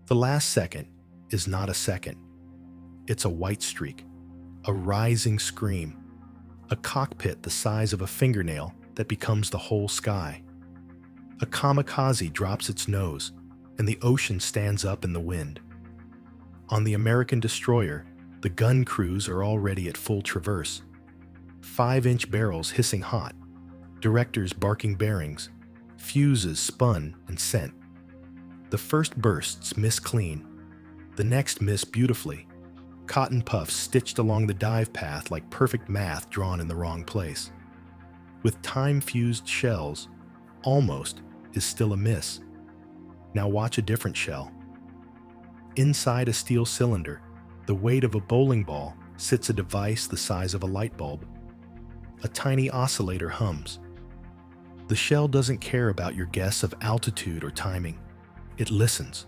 The last second is not a second. It's a white streak, a rising scream, a cockpit the size of a fingernail that becomes the whole sky. A kamikaze drops its nose, and the ocean stands up in the wind. On the American destroyer, the gun crews are already at full traverse. 5-inch barrels hissing hot, directors barking bearings, fuses spun and sent. The first bursts miss clean, the next miss beautifully. Cotton puffs stitched along the dive path like perfect math drawn in the wrong place. With time-fused shells, almost is still a miss. Now watch a different shell. Inside a steel cylinder, the weight of a bowling ball sits a device the size of a light bulb. A tiny oscillator hums. The shell doesn't care about your guess of altitude or timing. It listens.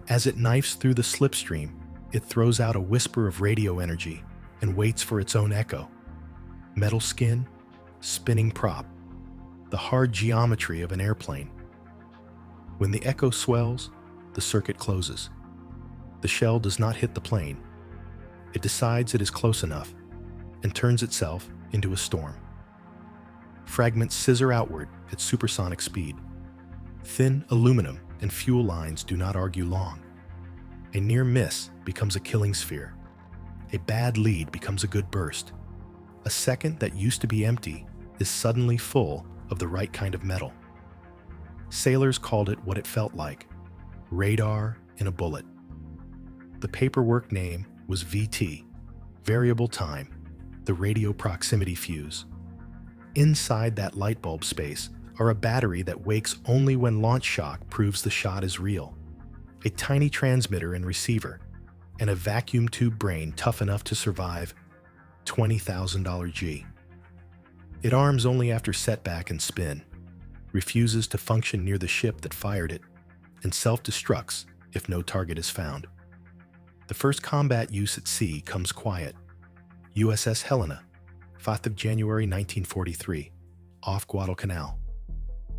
As it knifes through the slipstream, it throws out a whisper of radio energy and waits for its own echo. Metal skin, spinning prop, the hard geometry of an airplane. When the echo swells, the circuit closes. The shell does not hit the plane. It decides it is close enough and turns itself into a storm. Fragments scissor outward at supersonic speed. Thin aluminum and fuel lines do not argue long. A near miss becomes a killing sphere. A bad lead becomes a good burst. A second that used to be empty is suddenly full of the right kind of metal. Sailors called it what it felt like: radar in a bullet. The paperwork name was VT, variable time, the radio proximity fuse. Inside that light bulb space are a battery that wakes only when launch shock proves the shot is real, a tiny transmitter and receiver, and a vacuum tube brain tough enough to survive $20,000 G. It arms only after setback and spin, refuses to function near the ship that fired it, and self-destructs if no target is found. The first combat use at sea comes quiet. USS Helena, 5th of January 1943, off Guadalcanal.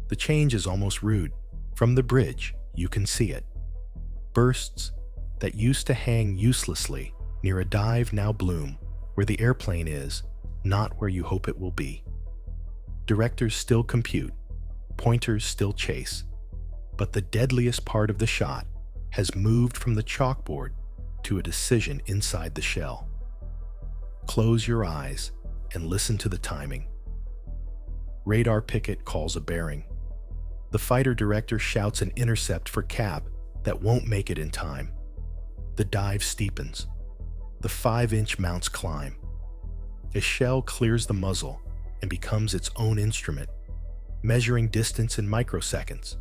The change is almost rude. From the bridge, you can see it. Bursts that used to hang uselessly near a dive now bloom where the airplane is, not where you hope it will be. Directors still compute, pointers still chase, but the deadliest part of the shot has moved from the chalkboard to a decision inside the shell. Close your eyes and listen to the timing. Radar picket calls a bearing. The fighter director shouts an intercept for cap that won't make it in time. The dive steepens. The 5-inch mounts climb. A shell clears the muzzle and becomes its own instrument, measuring distance in microseconds.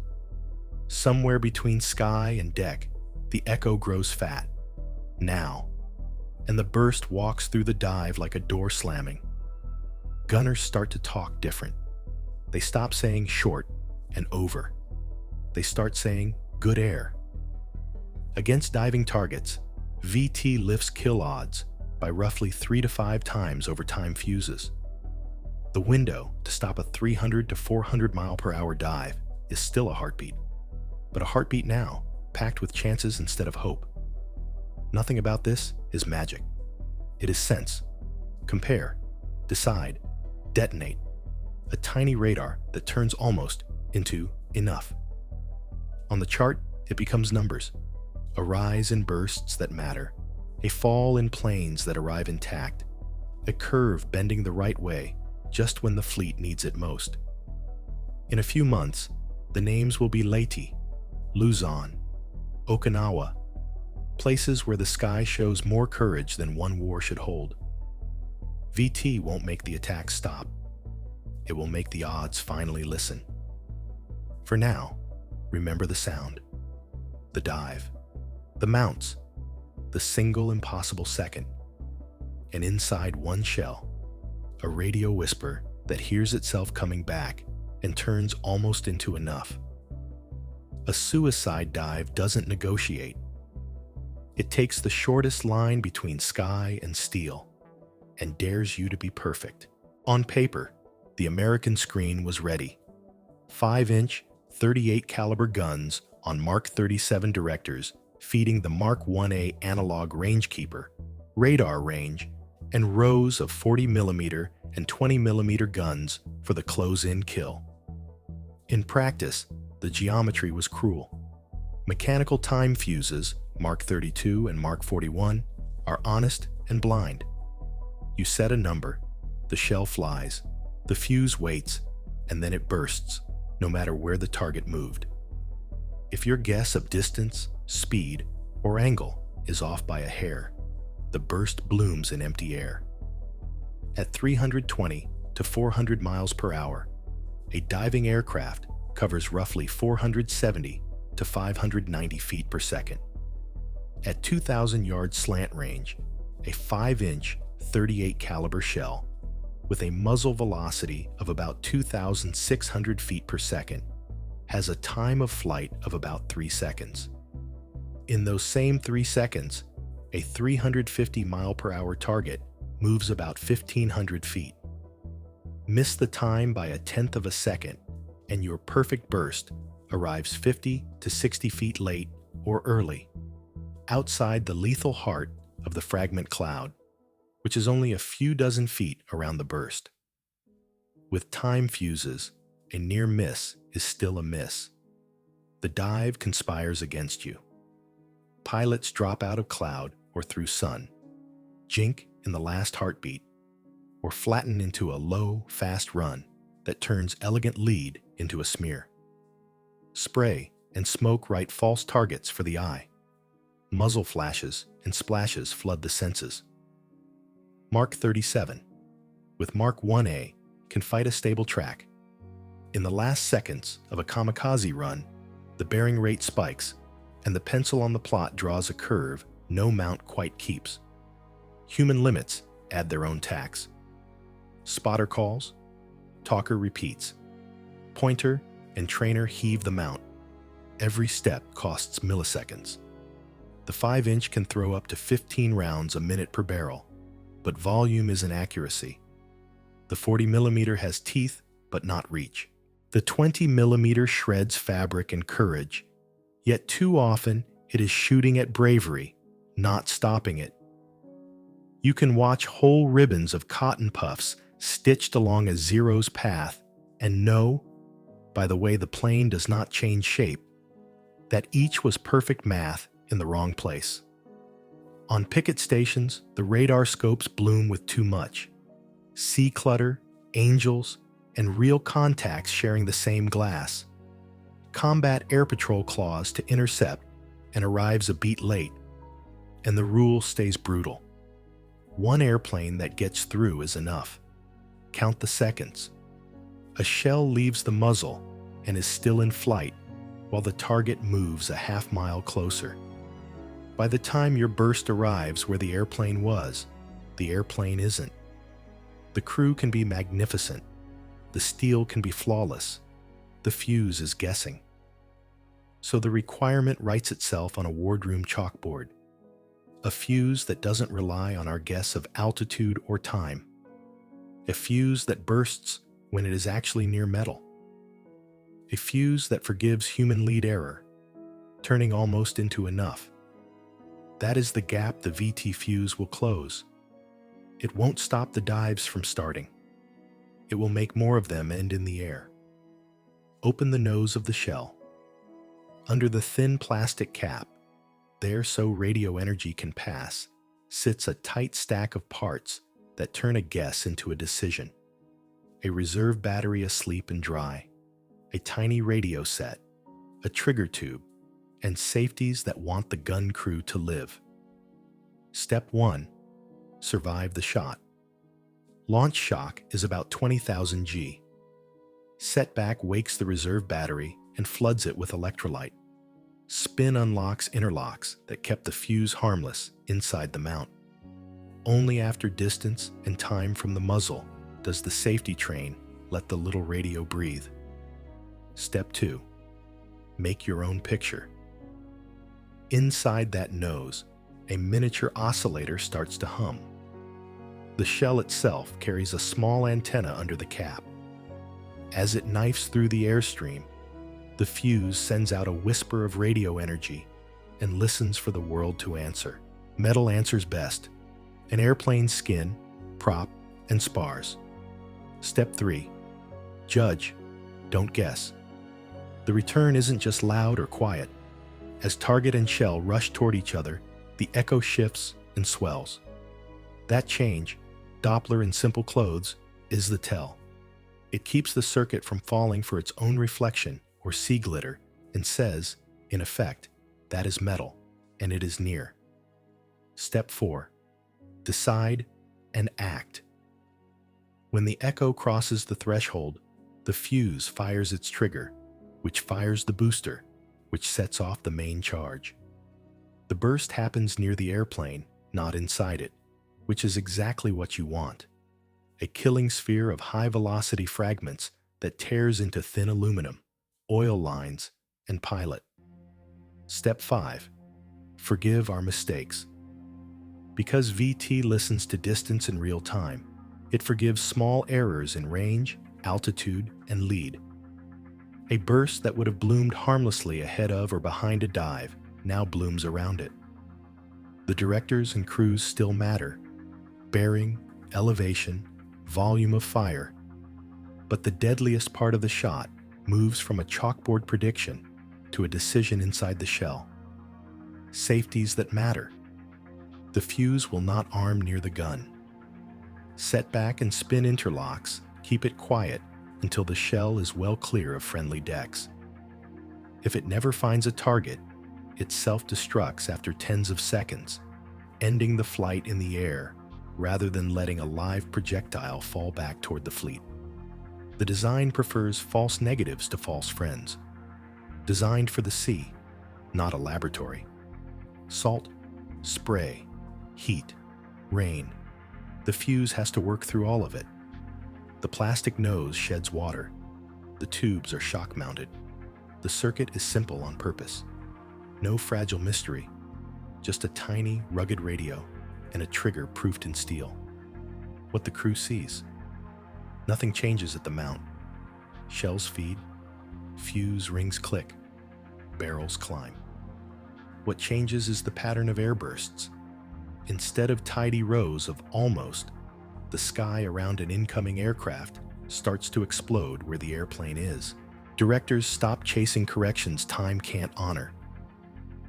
Somewhere between sky and deck, the echo grows fat. Now. And the burst walks through the dive like a door slamming. Gunners start to talk different. They stop saying short and over. They start saying good air. Against diving targets, VT lifts kill odds by roughly 3 to 5 times over time fuses. The window to stop a 300 to 400 mile per hour dive is still a heartbeat, but a heartbeat now, packed with chances instead of hope. Nothing about this is magic. It is sense. Compare, decide, detonate. A tiny radar that turns almost into enough. On the chart, it becomes numbers. A rise in bursts that matter. A fall in planes that arrive intact. A curve bending the right way just when the fleet needs it most. In a few months, the names will be Leyte, Luzon, Okinawa, places where the sky shows more courage than one war should hold. VT won't make the attack stop. It will make the odds finally listen. For now, remember the sound, the dive, the mounts, the single impossible second, and inside one shell, a radio whisper that hears itself coming back and turns almost into enough. A suicide dive doesn't negotiate. It takes the shortest line between sky and steel and dares you to be perfect. On paper, the American screen was ready. 5-inch, .38 caliber guns on Mark 37 directors feeding the Mark 1A analog rangekeeper, radar range, and rows of 40mm and 20mm guns for the close-in kill. In practice, the geometry was cruel. Mechanical time fuses, Mark 32 and Mark 41, are honest and blind. You set a number, the shell flies, the fuse waits, and then it bursts, no matter where the target moved. If your guess of distance, speed, or angle is off by a hair, the burst blooms in empty air. At 320 to 400 miles per hour, a diving aircraft covers roughly 470 to 590 feet per second. At 2,000-yard slant range, a 5-inch 38 caliber shell with a muzzle velocity of about 2,600 feet per second has a time of flight of about 3 seconds. In those same 3 seconds, a 350 mile per hour target moves about 1,500 feet. Miss the time by 1/10 of a second, and your perfect burst arrives 50 to 60 feet late or early, outside the lethal heart of the fragment cloud, which is only a few dozen feet around the burst. With time fuses, a near miss is still a miss. The dive conspires against you. Pilots drop out of cloud or through sun, jink in the last heartbeat, or flatten into a low, fast run that turns elegant lead into a smear. Spray and smoke write false targets for the eye. Muzzle flashes and splashes flood the senses. Mark 37, with Mark 1A, can fight a stable track. In the last seconds of a kamikaze run, the bearing rate spikes, and the pencil on the plot draws a curve no mount quite keeps. Human limits add their own tax. Spotter calls, talker repeats. Pointer and trainer heave the mount. Every step costs milliseconds. The 5-inch can throw up to 15 rounds a minute per barrel, but volume is an accuracy. The 40mm has teeth, but not reach. The 20mm shreds fabric and courage, yet too often it is shooting at bravery, not stopping it. You can watch whole ribbons of cotton puffs stitched along a zero's path and know, by the way the plane does not change shape, that each was perfect math in the wrong place. On picket stations, the radar scopes bloom with too much. Sea clutter, angels, and real contacts sharing the same glass. Combat air patrol claws to intercept and arrives a beat late, and the rule stays brutal. One airplane that gets through is enough. Count the seconds. A shell leaves the muzzle and is still in flight while the target moves a half-mile closer. By the time your burst arrives where the airplane was, the airplane isn't. The crew can be magnificent. The steel can be flawless. The fuse is guessing. So the requirement writes itself on a wardroom chalkboard. A fuse that doesn't rely on our guess of altitude or time. A fuse that bursts when it is actually near metal. A fuse that forgives human lead error, turning almost into enough. That is the gap the VT fuse will close. It won't stop the dives from starting. It will make more of them end in the air. Open the nose of the shell. Under the thin plastic cap, there so radio energy can pass, sits a tight stack of parts that turn a guess into a decision. A reserve battery asleep and dry, a tiny radio set, a trigger tube, and safeties that want the gun crew to live. Step 1. Survive the shot. Launch shock is about 20,000 G. Setback wakes the reserve battery and floods it with electrolyte. Spin unlocks interlocks that kept the fuse harmless inside the mount. Only after distance and time from the muzzle does the safety train let the little radio breathe. Step 2. Make your own picture. Inside that nose, a miniature oscillator starts to hum. The shell itself carries a small antenna under the cap. As it knifes through the airstream, The Fuze sends out a whisper of radio energy and listens for the world to answer. Metal answers best. An airplane's skin, prop, and spars. Step 3. Judge, don't guess. The return isn't just loud or quiet. As target and shell rush toward each other, the echo shifts and swells. That change, Doppler in simple clothes, is the tell. It keeps the circuit from falling for its own reflection or sea glitter and says, in effect, that is metal and it is near. Step 4. Decide and act. When the echo crosses the threshold, the Fuze fires its trigger, which fires the booster, which sets off the main charge. The burst happens near the airplane, not inside it, which is exactly what you want. A killing sphere of high-velocity fragments that tears into thin aluminum, oil lines, and pilot. Step 5. Forgive our mistakes. Because VT listens to distance in real time, it forgives small errors in range, altitude, and lead. A burst that would have bloomed harmlessly ahead of or behind a dive now blooms around it. The directors and crews still matter. Bearing, elevation, volume of fire. But the deadliest part of the shot moves from a chalkboard prediction to a decision inside the shell. Safeties that matter. The Fuze will not arm near the gun. Setback and spin interlocks keep it quiet until the shell is well clear of friendly decks. If it never finds a target, it self-destructs after tens of seconds, ending the flight in the air rather than letting a live projectile fall back toward the fleet. The design prefers false negatives to false friends. Designed for the sea, not a laboratory. Salt, spray, heat, rain. The Fuze has to work through all of it. The plastic nose sheds water. The tubes are shock-mounted. The circuit is simple on purpose. No fragile mystery, just a tiny, rugged radio and a trigger proofed in steel. What the crew sees. Nothing changes at the mount. Shells feed, Fuze rings click, barrels climb. What changes is the pattern of airbursts. Instead of tidy rows of almost, the sky around an incoming aircraft starts to explode where the airplane is. Directors stop chasing corrections time can't honor.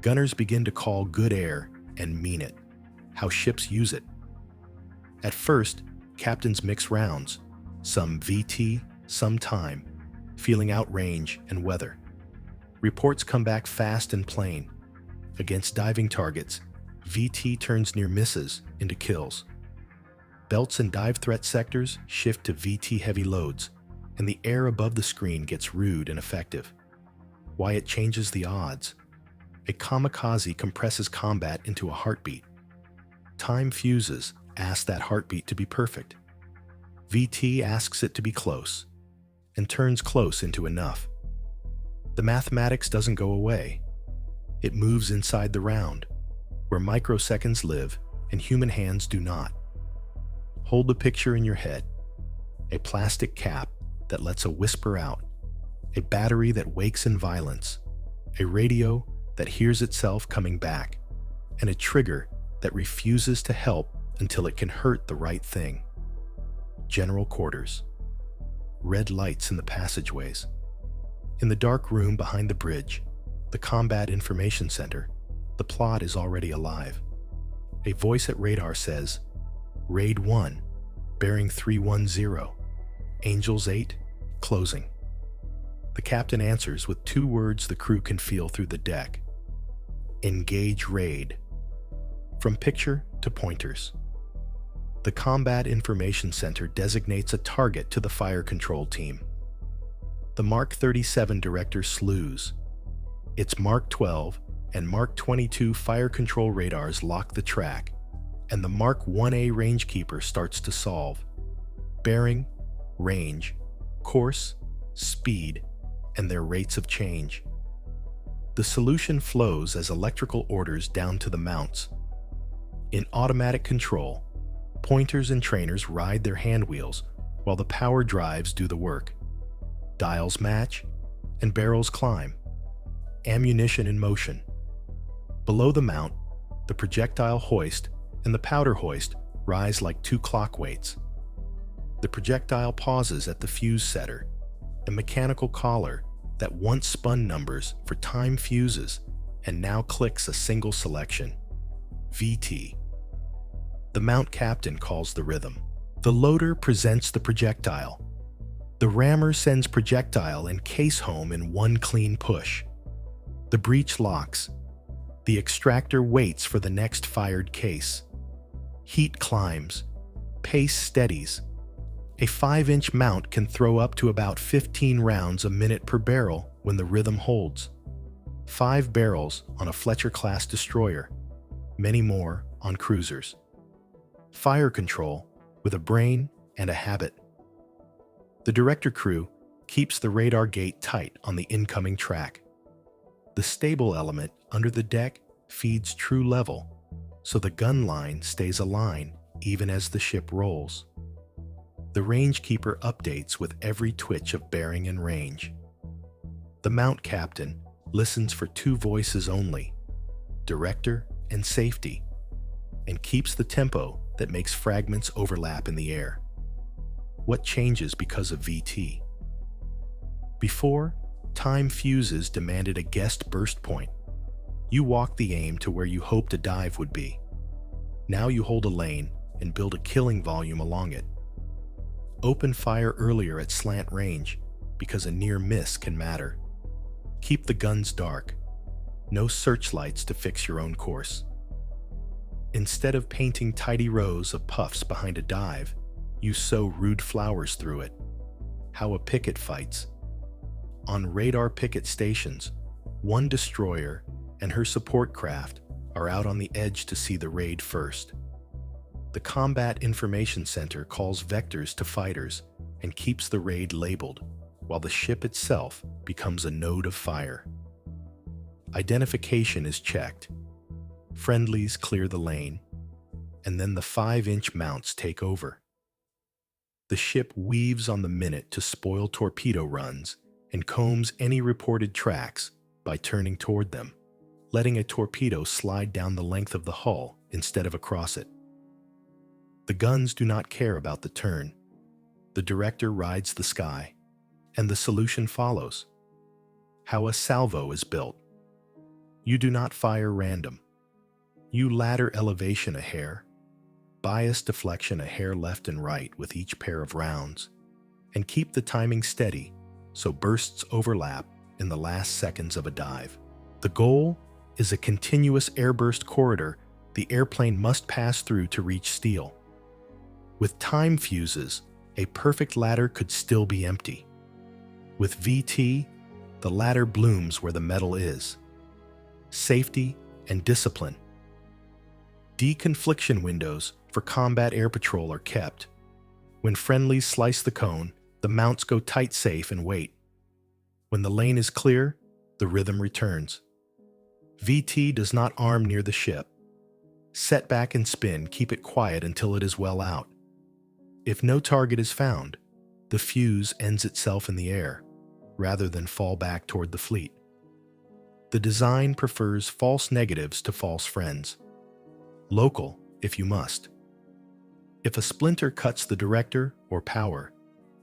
Gunners begin to call good air and mean it, how ships use it. At first, captains mix rounds, some VT, some time, feeling out range and weather. Reports come back fast and plain. Against diving targets, VT turns near misses into kills. Belts and dive threat sectors shift to VT heavy loads, and the air above the screen gets rude and effective. Why it changes the odds. A kamikaze compresses combat into a heartbeat. Time Fuses ask that heartbeat to be perfect. VT asks it to be close, and turns close into enough. The mathematics doesn't go away. It moves inside the round, where microseconds live and human hands do not. Hold the picture in your head. A plastic cap that lets a whisper out. A battery that wakes in violence. A radio that hears itself coming back. And a trigger that refuses to help until it can hurt the right thing. General quarters. Red lights in the passageways. In the dark room behind the bridge, the Combat Information Center, the plot is already alive. A voice at radar says, Raid 1, bearing 310, Angels 8, closing. The captain answers with 2 words the crew can feel through the deck. Engage raid. From picture to pointers. The Combat Information Center designates a target to the fire control team. The Mark 37 director slews. Its Mark 12 and Mark 22 fire control radars lock the track, and the Mark 1A rangekeeper starts to solve. Bearing, range, course, speed, and their rates of change. The solution flows as electrical orders down to the mounts. In automatic control, pointers and trainers ride their hand wheels while the power drives do the work. Dials match, and barrels climb. Ammunition in motion. Below the mount, the projectile hoist and the powder hoist rise like two clock weights. The projectile pauses at the fuse setter, a mechanical collar that once spun numbers for time fuses and now clicks a single selection, VT. The mount captain calls the rhythm. The loader presents the projectile. The rammer sends projectile and case home in one clean push. The breech locks. The extractor waits for the next fired case. Heat climbs. Pace steadies. A 5-inch mount can throw up to about 15 rounds a minute per barrel when the rhythm holds. 5 barrels on a Fletcher-class destroyer, many more on cruisers. Fire control with a brain and a habit. The director crew keeps the radar gate tight on the incoming track. The stable element under the deck feeds true level, so the gun line stays aligned even as the ship rolls. The rangekeeper updates with every twitch of bearing and range. The mount captain listens for 2 voices only, director and safety, and keeps the tempo that makes fragments overlap in the air. What changes because of VT? Before, time fuses demanded a guessed burst point. You walk the aim to where you hoped a dive would be. Now you hold a lane and build a killing volume along it. Open fire earlier at slant range because a near miss can matter. Keep the guns dark. No searchlights to fix your own course. Instead of painting tidy rows of puffs behind a dive, you sow rude flowers through it. How a picket fights. On radar picket stations, one destroyer and her support craft are out on the edge to see the raid first. The Combat Information Center calls vectors to fighters and keeps the raid labeled, while the ship itself becomes a node of fire. Identification is checked. Friendlies clear the lane, and then the 5-inch mounts take over. The ship weaves on the minute to spoil torpedo runs and combs any reported tracks by turning toward them, letting a torpedo slide down the length of the hull instead of across it. The guns do not care about the turn. The director rides the sky, and the solution follows. How a salvo is built. You do not fire random. You ladder elevation a hair, bias deflection a hair left and right with each pair of rounds, and keep the timing steady so bursts overlap in the last seconds of a dive. The goal is a continuous airburst corridor the airplane must pass through to reach steel. With time fuses, a perfect ladder could still be empty. With VT, the ladder blooms where the metal is. Safety and discipline. Deconfliction windows for combat air patrol are kept. When friendlies slice the cone, the mounts go tight safe and wait. When the lane is clear, the rhythm returns. VT does not arm near the ship. Set back and spin, keep it quiet until it is well out. If no target is found, the fuse ends itself in the air, rather than fall back toward the fleet. The design prefers false negatives to false friends. Local, if you must. If a splinter cuts the director or power,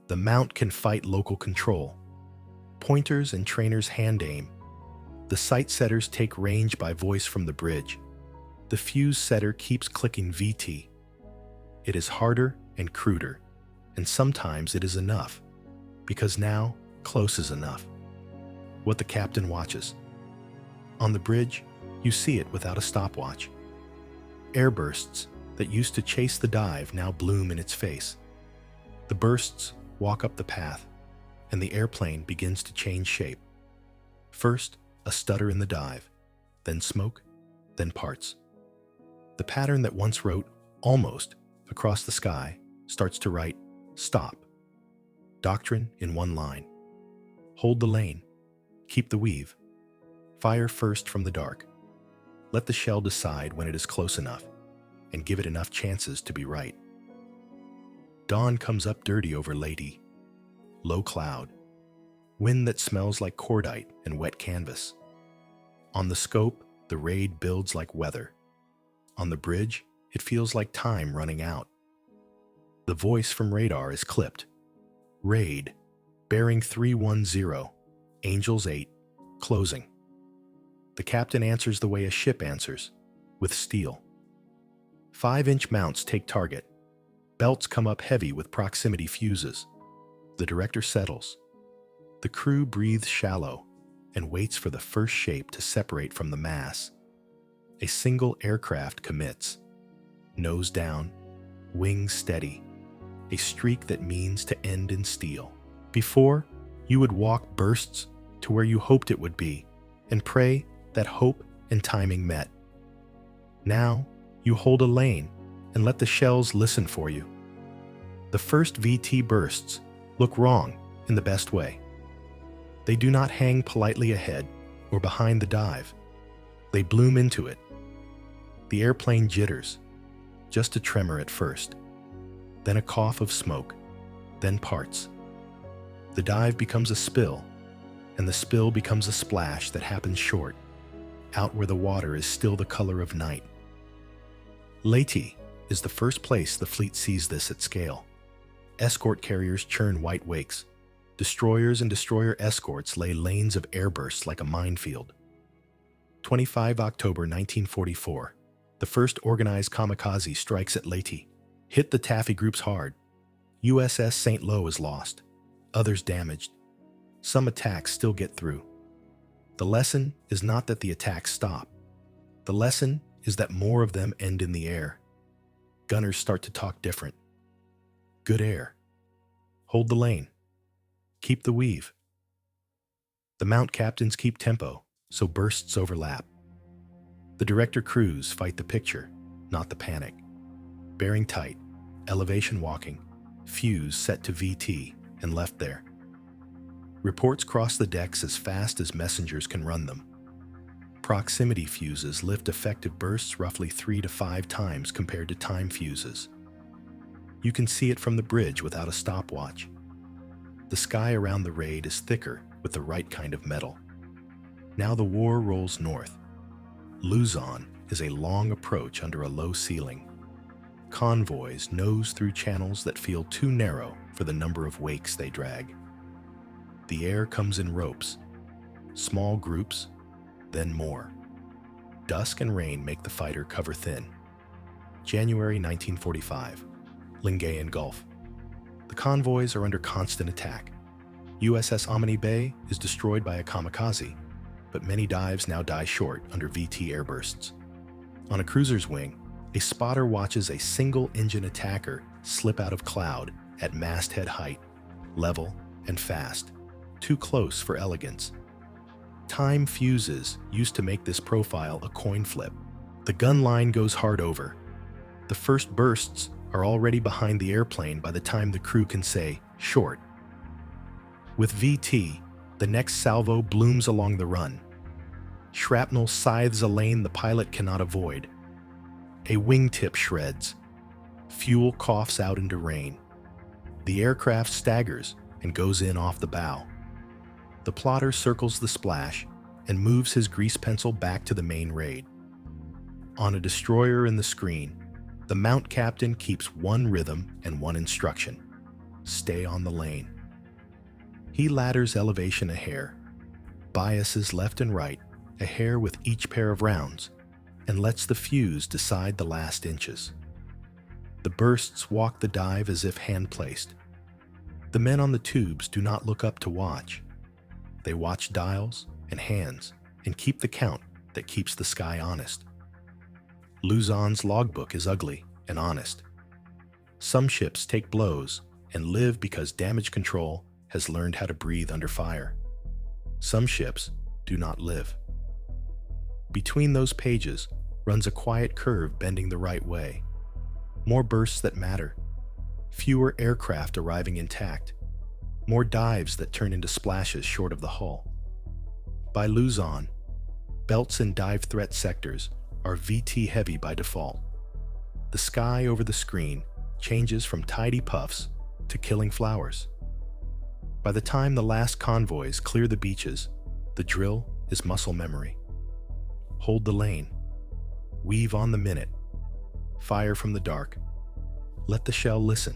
the mount can fight local control. Pointers and trainers hand aim. The sight setters take range by voice from the bridge. The fuse setter keeps clicking VT. It is harder and cruder, and sometimes it is enough, because now close is enough. What the captain watches. On the bridge, you see it without a stopwatch. Airbursts that used to chase the dive now bloom in its face. The bursts walk up the path, and the airplane begins to change shape. First, a stutter in the dive, then smoke, then parts. The pattern that once wrote almost across the sky starts to write stop. Doctrine in one line. Hold the lane. Keep the weave. Fire first from the dark. Let the shell decide when it is close enough, and give it enough chances to be right. Dawn comes up dirty over Leyte. Low cloud. wind that smells like cordite and wet canvas. On the scope, the raid builds like weather. On the bridge, it feels like time running out. The voice from radar is clipped. Raid, bearing 310, Angels 8, closing. The captain answers the way a ship answers, with steel. 5-inch mounts take target. Belts come up heavy with proximity fuses. The director settles. The crew breathes shallow and waits for the first shape to separate from the mass. A single aircraft commits. Nose down, wings steady. A streak that means to end in steel. Before, you would walk bursts to where you hoped it would be and pray that hope and timing met. Now, you hold a lane and let the shells listen for you. The first VT bursts look wrong in the best way. They do not hang politely ahead or behind the dive. They bloom into it. The airplane jitters, just a tremor at first, then a cough of smoke, then parts. The dive becomes a spill, and the spill becomes a splash that happens short, out where the water is still the color of night. Leyte is the first place the fleet sees this at scale. Escort carriers churn white wakes. Destroyers and destroyer escorts lay lanes of airbursts like a minefield. 25 October 1944, the first organized kamikaze strikes at Leyte. Hit the taffy groups hard. USS St. Lo is lost. Others damaged. Some attacks still get through. The lesson is not that the attacks stop. The lesson is that more of them end in the air. Gunners start to talk different. Good air. Hold the lane. Keep the weave. The mount captains keep tempo, so bursts overlap. The director crews fight the picture, not the panic. Bearing tight, elevation walking, fuse set to VT and left there. Reports cross the decks as fast as messengers can run them. Proximity fuses lift effective bursts roughly 3 to 5 times compared to time fuses. You can see it from the bridge without a stopwatch. The sky around the raid is thicker with the right kind of metal. Now the war rolls north. Luzon is a long approach under a low ceiling. Convoys nose through channels that feel too narrow for the number of wakes they drag. The air comes in ropes. Small groups, then more. Dusk and rain make the fighter cover thin. January 1945, Lingayen Gulf. The convoys are under constant attack. USS Omni Bay is destroyed by a kamikaze, but many dives now die short under VT airbursts. On a cruiser's wing, a spotter watches a single-engine attacker slip out of cloud at masthead height, level and fast, too close for elegance. Time fuses used to make this profile a coin flip. The gun line goes hard over. The first bursts are already behind the airplane by the time the crew can say, short. With VT, the next salvo blooms along the run. Shrapnel scythes a lane the pilot cannot avoid. A wingtip shreds. Fuel coughs out into rain. The aircraft staggers and goes in off the bow. The plotter circles the splash and moves his grease pencil back to the main raid. On a destroyer in the screen, the mount captain keeps one rhythm and one instruction: stay on the lane. He ladders elevation a hair, biases left and right a hair with each pair of rounds, and lets the fuse decide the last inches. The bursts walk the dive as if hand-placed. The men on the tubes do not look up to watch. They watch dials and hands and keep the count that keeps the sky honest. Luzon's logbook is ugly and honest. Some ships take blows and live because damage control has learned how to breathe under fire. Some ships do not live. Between those pages runs a quiet curve bending the right way. More bursts that matter. Fewer aircraft arriving intact. More dives that turn into splashes short of the hull. By Luzon, belts and dive threat sectors are VT heavy by default. The sky over the screen changes from tidy puffs to killing flowers. By the time the last convoys clear the beaches, the drill is muscle memory. Hold the lane. Weave on the minute. Fire from the dark. Let the shell listen.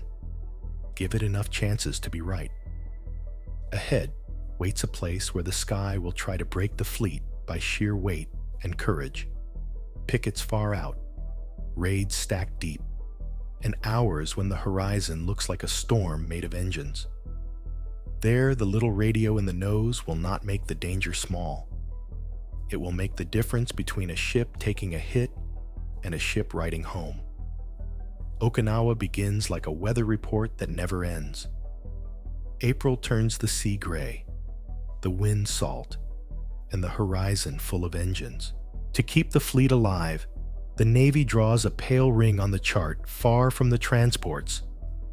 Give it enough chances to be right. Ahead waits a place where the sky will try to break the fleet by sheer weight and courage. Pickets far out, raids stacked deep, and hours when the horizon looks like a storm made of engines. There, the little radio in the nose will not make the danger small. It will make the difference between a ship taking a hit and a ship riding home. Okinawa begins like a weather report that never ends. April turns the sea gray, the wind salt, and the horizon full of engines. To keep the fleet alive, the Navy draws a pale ring on the chart far from the transports,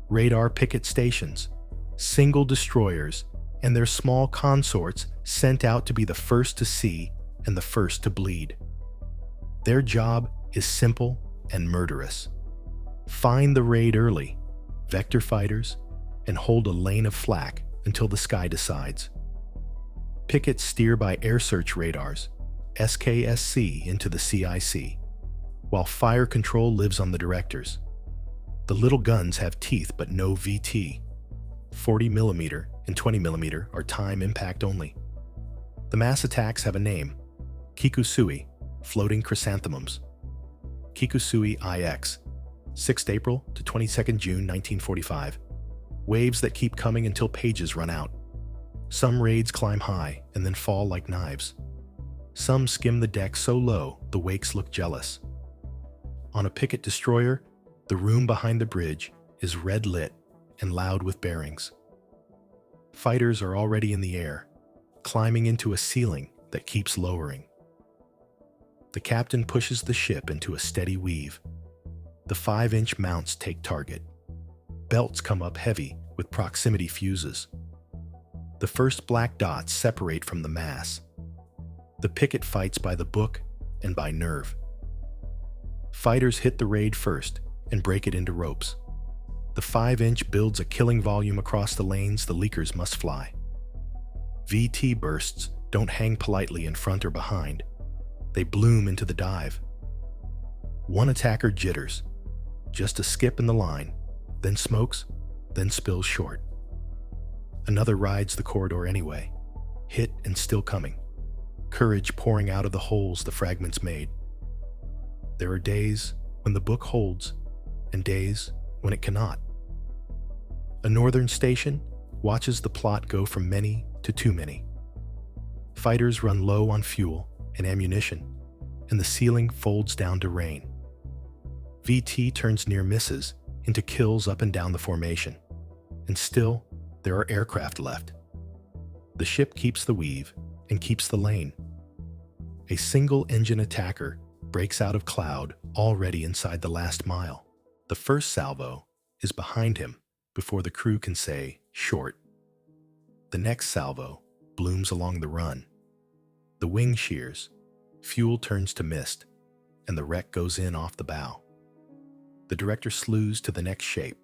radar picket stations, single destroyers, and their small consorts sent out to be the first to see and the first to bleed. Their job is simple and murderous. Find the raid early, vector fighters, and hold a lane of flak until the sky decides. Pickets steer by air search radars, SKSC into the CIC, while fire control lives on the directors. The little guns have teeth but no VT. 40mm and 20mm are time impact only. The mass attacks have a name: Kikusui, floating chrysanthemums. Kikusui IX, 6th April to 22nd June 1945. Waves that keep coming until pages run out. Some raids climb high and then fall like knives. Some skim the deck so low the wakes look jealous. On a picket destroyer, the room behind the bridge is red lit and loud with bearings. Fighters are already in the air, climbing into a ceiling that keeps lowering. The captain pushes the ship into a steady weave. The 5-inch mounts take target. Belts come up heavy with proximity fuses. The first black dots separate from the mass. The picket fights by the book and by nerve. Fighters hit the raid first and break it into ropes. The 5-inch builds a killing volume across the lanes the leakers must fly. VT bursts don't hang politely in front or behind. They bloom into the dive. One attacker jitters, just a skip in the line, then smokes, then spills short. Another rides the corridor anyway, hit and still coming, courage pouring out of the holes the fragments made. There are days when the book holds and days when it cannot. A northern station watches the plot go from many to too many. Fighters run low on fuel and ammunition, and the ceiling folds down to rain. VT turns near misses into kills up and down the formation, and still there are aircraft left. The ship keeps the weave and keeps the lane. A single engine attacker breaks out of cloud already inside the last mile. The first salvo is behind him before the crew can say short. The next salvo blooms along the run. The wing shears, fuel turns to mist, and the wreck goes in off the bow. The director slews to the next shape.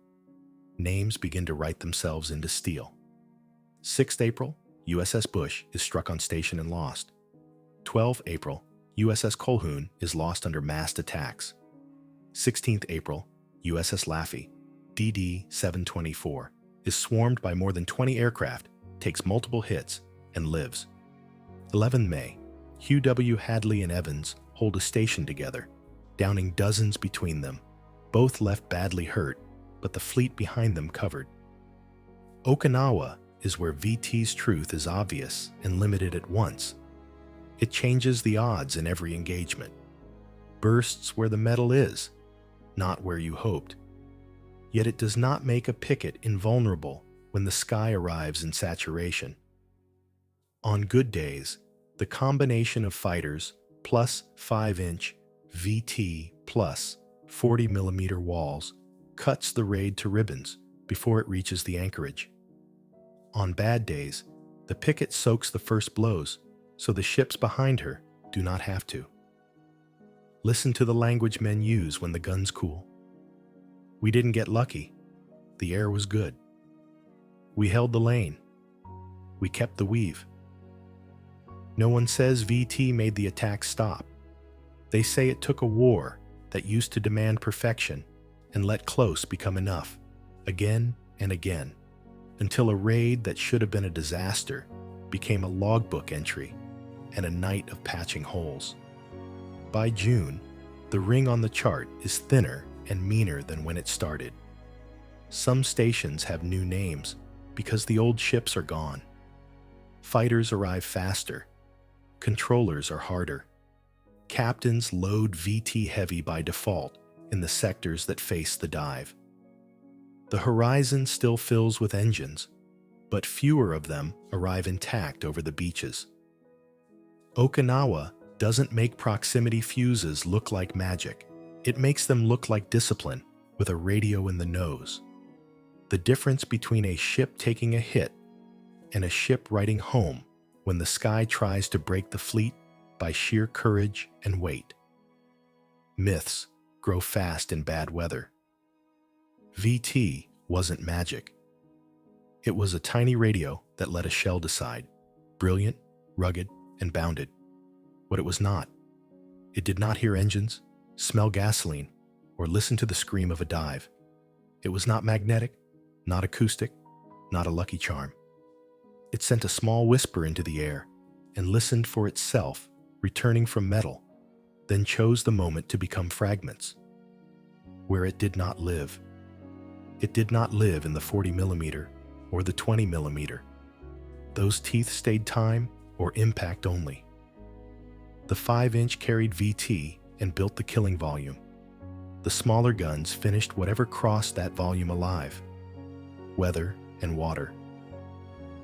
Names begin to write themselves into steel. 6th April, USS Bush is struck on station and lost. 12th April, USS Colhoun is lost under massed attacks. 16th April, USS Laffey, DD-724, is swarmed by more than 20 aircraft, takes multiple hits, and lives. 11th May, Hugh W. Hadley and Evans hold a station together, downing dozens between them. Both left badly hurt, but the fleet behind them covered. Okinawa is where VT's truth is obvious and limited at once. It changes the odds in every engagement. Bursts where the metal is, not where you hoped. Yet it does not make a picket invulnerable when the sky arrives in saturation. On good days, the combination of fighters plus 5-inch VT plus 40mm walls cuts the raid to ribbons before it reaches the anchorage. On bad days, the picket soaks the first blows, so the ships behind her do not have to. Listen to the language men use when the guns cool. We didn't get lucky. The air was good. We held the lane. we kept the weave. No one says VT made the attack stop. They say it took a war that used to demand perfection and let close become enough, again and again, until a raid that should have been a disaster became a logbook entry and a night of patching holes. By June, the ring on the chart is thinner and meaner than when it started. Some stations have new names because the old ships are gone. Fighters arrive faster. Controllers are harder. Captains load VT heavy by default in the sectors that face the dive. The horizon still fills with engines, but fewer of them arrive intact over the beaches. Okinawa doesn't make proximity fuses look like magic. It makes them look like discipline with a radio in the nose. The difference between a ship taking a hit and a ship riding home when the sky tries to break the fleet by sheer courage and weight. Myths grow fast in bad weather. VT wasn't magic. It was a tiny radio that let a shell decide, brilliant, rugged, and bounded. What it was not. It did not hear engines, smell gasoline, or listen to the scream of a dive. It was not magnetic, not acoustic, not a lucky charm. It sent a small whisper into the air and listened for itself, returning from metal, then chose the moment to become fragments. Where it did not live. It did not live in the 40mm or the 20mm. Those teeth stayed time or impact only. The 5-inch carried VT and built the killing volume. The smaller guns finished whatever crossed that volume alive. Weather and water.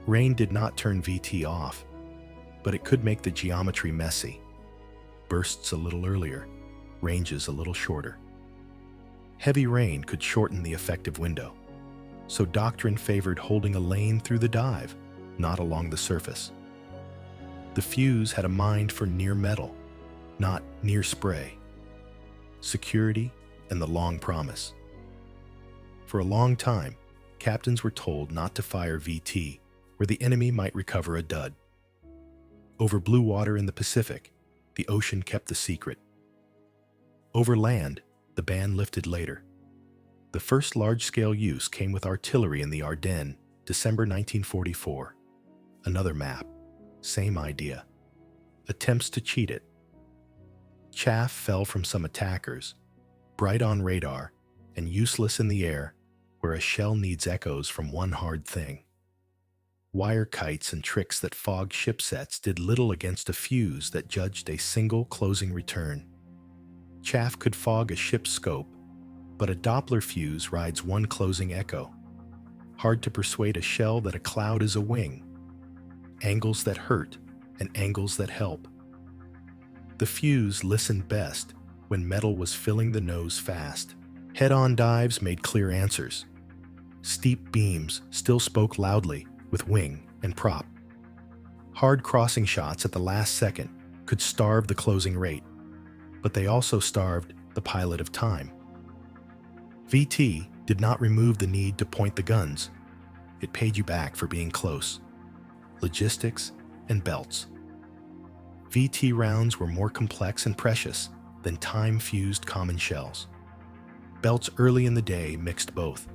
Rain did not turn VT off, but it could make the geometry messy. Bursts a little earlier, ranges a little shorter. Heavy rain could shorten the effective window, so doctrine favored holding a lane through the dive, not along the surface. The fuse had a mind for near metal, not near spray. Security and the long promise. For a long time, captains were told not to fire VT where the enemy might recover a dud. Over blue water in the Pacific, the ocean kept the secret. Over land, the ban lifted later. The first large-scale use came with artillery in the Ardennes, December 1944. Another map, same idea. Attempts to cheat it. Chaff fell from some attackers, bright on radar and useless in the air where a shell needs echoes from one hard thing. Wire kites and tricks that fogged shipsets did little against a fuse that judged a single closing return. Chaff could fog a ship's scope, but a Doppler fuse rides one closing echo. Hard to persuade a shell that a cloud is a wing. Angles that hurt and angles that help. The fuse listened best when metal was filling the nose fast. Head-on dives made clear answers. Steep beams still spoke loudly with wing and prop. Hard crossing shots at the last second could starve the closing rate, but they also starved the pilot of time. VT did not remove the need to point the guns. It paid you back for being close. Logistics and belts. VT rounds were more complex and precious than time-fused common shells. Belts early in the day mixed both.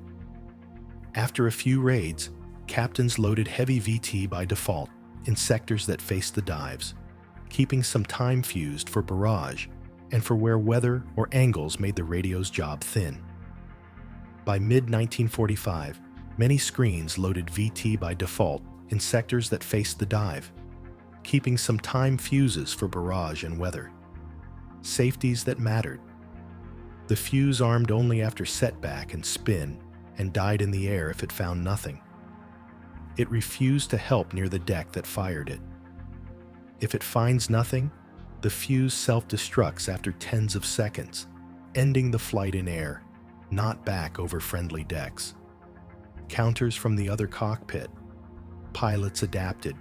After a few raids, captains loaded heavy VT by default in sectors that faced the dives, keeping some time fused for barrage and for where weather or angles made the radio's job thin. By mid-1945, many screens loaded VT by default in sectors that faced the dive, keeping some time fuses for barrage and weather. Safeties that mattered. The fuse armed only after setback and spin and died in the air if it found nothing. It refused to help near the deck that fired it. If it finds nothing, the fuse self-destructs after tens of seconds, ending the flight in air, not back over friendly decks. Counters from the other cockpit. Pilots adapted.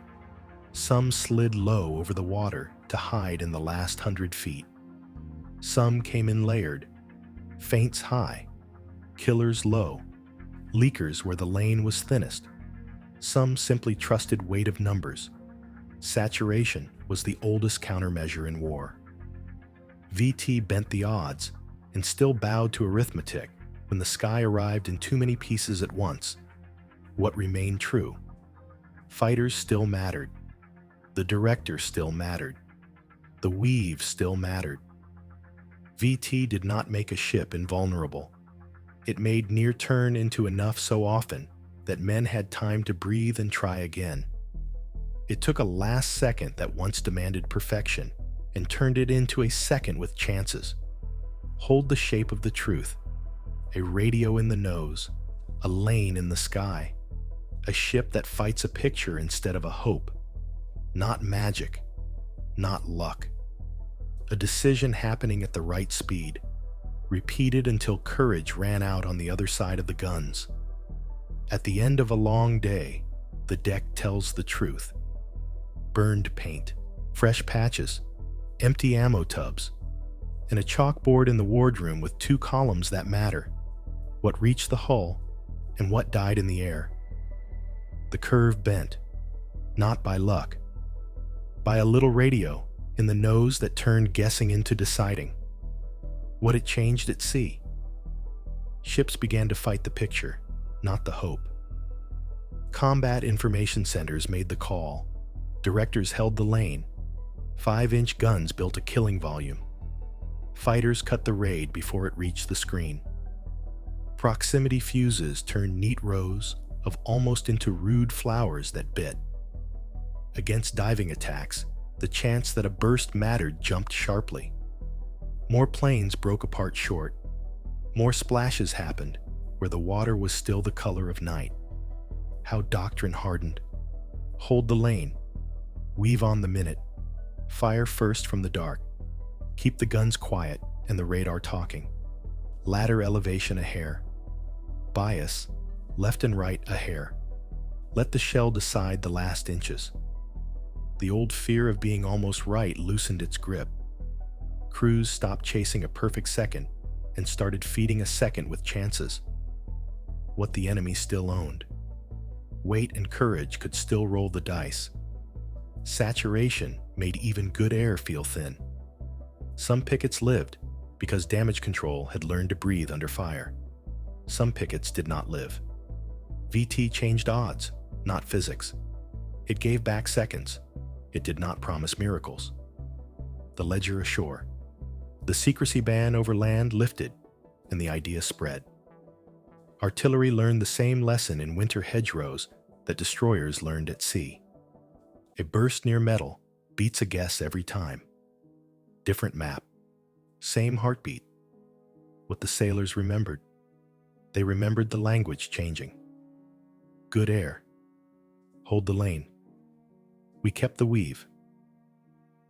Some slid low over the water to hide in the last 100 feet. Some came in layered. Feints high. Killers low. Leakers where the lane was thinnest. Some simply trusted weight of numbers. Saturation was the oldest countermeasure in war. VT bent the odds and still bowed to arithmetic when the sky arrived in too many pieces at once. What remained true? Fighters still mattered. The director still mattered. The weave still mattered. VT did not make a ship invulnerable. It made near turn into enough so often that men had time to breathe and try again. It took a last second that once demanded perfection and turned it into a second with chances. Hold the shape of the truth. A radio in the nose, a lane in the sky, a ship that fights a picture instead of a hope. Not magic, not luck. A decision happening at the right speed, repeated until courage ran out on the other side of the guns. At the end of a long day, the deck tells the truth. Burned paint, fresh patches, empty ammo tubs, and a chalkboard in the wardroom with 2 columns that matter: what reached the hull and what died in the air. The curve bent, not by luck, by a little radio in the nose that turned guessing into deciding. What it changed at sea. Ships began to fight the picture, not the hope. Combat information centers made the call. Directors held the lane. 5-inch guns built a killing volume. Fighters cut the raid before it reached the screen. Proximity fuses turned neat rows of almost into rude flowers that bit. Against diving attacks, the chance that a burst mattered jumped sharply. More planes broke apart short. More splashes happened where the water was still the color of night. How doctrine hardened. Hold the lane. Weave on the minute. Fire first from the dark. Keep the guns quiet and the radar talking. Ladder elevation a hair. Bias, left and right a hair. Let the shell decide the last inches. The old fear of being almost right loosened its grip. Crews stopped chasing a perfect second and started feeding a second with chances. What the enemy still owned. Weight and courage could still roll the dice. Saturation made even good air feel thin. Some pickets lived because damage control had learned to breathe under fire. Some pickets did not live. VT changed odds, not physics. It gave back seconds. It did not promise miracles. The ledger ashore. The secrecy ban over land lifted, and the idea spread. Artillery learned the same lesson in winter hedgerows that destroyers learned at sea. A burst near metal beats a guess every time. Different map. Same heartbeat. What the sailors remembered. They remembered the language changing. Good air. Hold the lane. We kept the weave.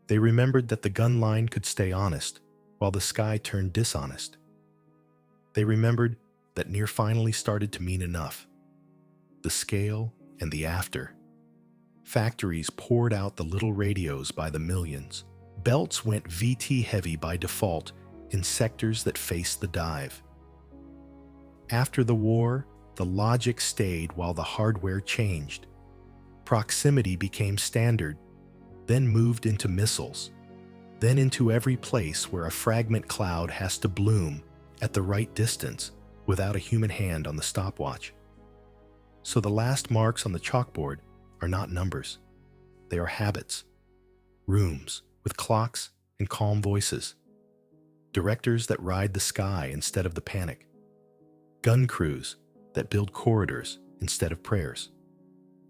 They remembered that the gun line could stay honest while the sky turned dishonest. They remembered that near finally started to mean enough. The scale and the after. Factories poured out the little radios by the millions. Belts went VT heavy by default in sectors that faced the dive. After the war, the logic stayed while the hardware changed. Proximity became standard, then moved into missiles, then into every place where a fragment cloud has to bloom at the right distance without a human hand on the stopwatch. So the last marks on the chalkboard are not numbers. They are habits. Rooms with clocks and calm voices. Directors that ride the sky instead of the panic. Gun crews that build corridors instead of prayers.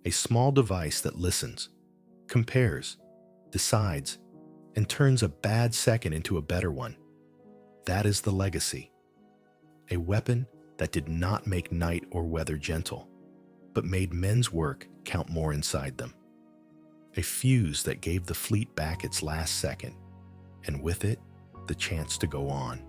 A small device that listens, compares, decides, and turns a bad second into a better one. That is the legacy. A weapon that did not make night or weather gentle, but made men's work count more inside them. A fuse that gave the fleet back its last second, and with it, the chance to go on.